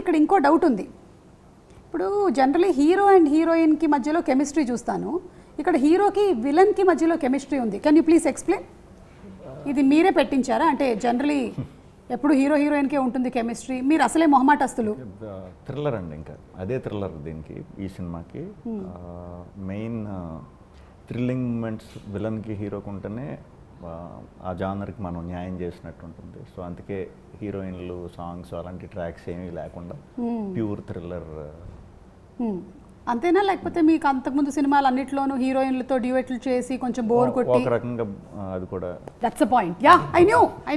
ఇక్కడ ఇంకో డౌట్ ఉంది. ఇప్పుడు జనరలీ హీరో అండ్ హీరోయిన్కి మధ్యలో కెమిస్ట్రీ చూస్తాను, ఇక్కడ హీరోకి విలన్కి మధ్యలో కెమిస్ట్రీ ఉంది. Can you please explain? ఇది మీరే పెట్టించారా? అంటే జనరలీ ఎప్పుడు హీరో హీరోయిన్కే ఉంటుంది కెమిస్ట్రీ, మీరు అసలే మొహమాటస్తులు. థ్రిల్లర్ అండి, ఇంకా అదే థ్రిల్లర్ దీనికి, ఈ సినిమాకి మెయిన్ థ్రిల్లింగ్ మూమెంట్స్ విలన్కి హీరోకి ఉంటేనే ఆ జానర్కి మనం న్యాయం చేసినట్టు ఉంటుంది. సో అందుకే హీరోయిన్లు సాంగ్స్ అలాంటి ట్రాక్స్ ఏమీ లేకుండా ప్యూర్ థ్రిల్లర్. అంతేనా, లేకపోతే మీకు అంతకుముందు సినిమాలు అన్నిట్లోనూ హీరోయిన్లతో డ్యూయెట్లు చేసి కొంచెం బోర్ కొట్టి? ఒక రకంగా అది కూడా. That's a point. Yeah, I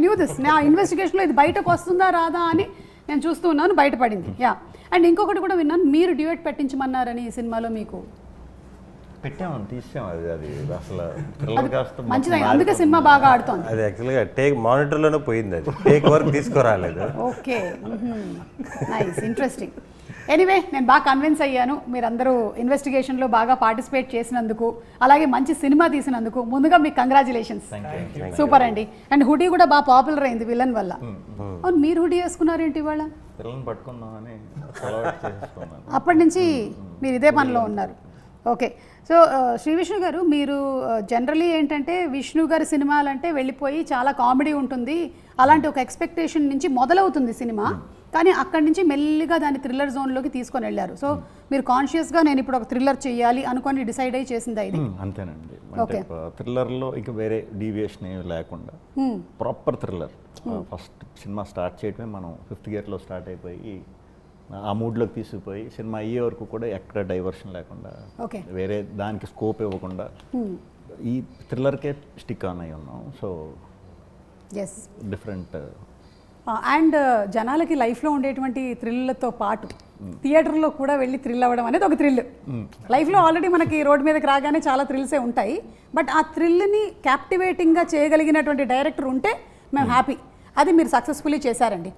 knew this. నా ఇన్వెస్టిగేషన్లో ఇది బయటకు వస్తుందా రాదా అని నేను చూస్తూ ఉన్నాను, బయటపడింది. యా, అండ్ ఇంకొకటి కూడా విన్నాను, మీరు డ్యూయెట్ పెట్టించమన్నారని ఈ సినిమాలో. మీకు పెట్టామని తీసాం, అది అసలు థ్రిల్లర్ కాస్త మంచిది, అందుకే సినిమా బాగా ఆడుతోంది. అది యాక్చువల్గా టేక్ మానిటర్లోనే పోయింది, అది టేక్ వర్క్ తీసుకురాలేదు. Okay, nice, interesting. ఎనీవే, నేను బాగా కన్విన్స్ అయ్యాను మీరందరూ ఇన్వెస్టిగేషన్లో బాగా పార్టిసిపేట్ చేసినందుకు, అలాగే మంచి సినిమా తీసినందుకు ముందుగా మీకు కంగ్రాచులేషన్స్. సూపర్ అండి. అండ్ హుడీ కూడా బాగా పాపులర్ అయింది విలన్ వల్ల. అవును, మీరు హుడీ వేసుకున్నారేంటి ఇవాళ? పిల్లల్ని పట్టుకుందామని అప్పటి నుంచి మీరు ఇదే పనిలో ఉన్నారు. ఓకే, సో శ్రీ విష్ణు గారు, మీరు జనరలీ ఏంటంటే విష్ణు గారి సినిమాలంటే వెళ్ళిపోయి చాలా కామెడీ ఉంటుంది, అలాంటి ఒక ఎక్స్పెక్టేషన్ నుంచి మొదలవుతుంది సినిమా, కానీ అక్కడి నుంచి మెల్లిగా దాన్ని థ్రిల్లర్ జోన్లోకి తీసుకొని వెళ్ళారు. సో మీరు కాన్షియస్గా నేను ఇప్పుడు ఒక థ్రిల్లర్ చేయాలి అనుకొని డిసైడ్ అయ్యి చేసిందా ఇది? అంతేనండి, అంటే థ్రిల్లర్లో ఇంకా వేరే డీవియేషన్ ఏమి లేకుండా proper thriller. First cinema start చేయడమే మనం 5th గేర్లో స్టార్ట్ అయిపోయి ఆ మూడ్లోకి తీసుకుపోయి సినిమా అయ్యే వరకు కూడా ఎక్కడ డైవర్షన్ లేకుండా, వేరే దానికి స్కోప్ ఇవ్వకుండా ఈ థ్రిల్లర్కే స్టిక్ ఆన్ అయి ఉన్నాం. So different. అండ్ జనాలకి లైఫ్లో ఉండేటువంటి థ్రిల్లతో పాటు థియేటర్లో కూడా వెళ్ళి థ్రిల్ అవ్వడం అనేది ఒక థ్రిల్. లైఫ్లో ఆల్రెడీ మనకి రోడ్ మీదకి రాగానే చాలా థ్రిల్సే ఉంటాయి, బట్ ఆ థ్రిల్ని క్యాప్టివేటింగ్గా చేయగలిగినటువంటి డైరెక్టర్ ఉంటే మేము హ్యాపీ. అది మీరు సక్సెస్ఫుల్లీ చేశారండి.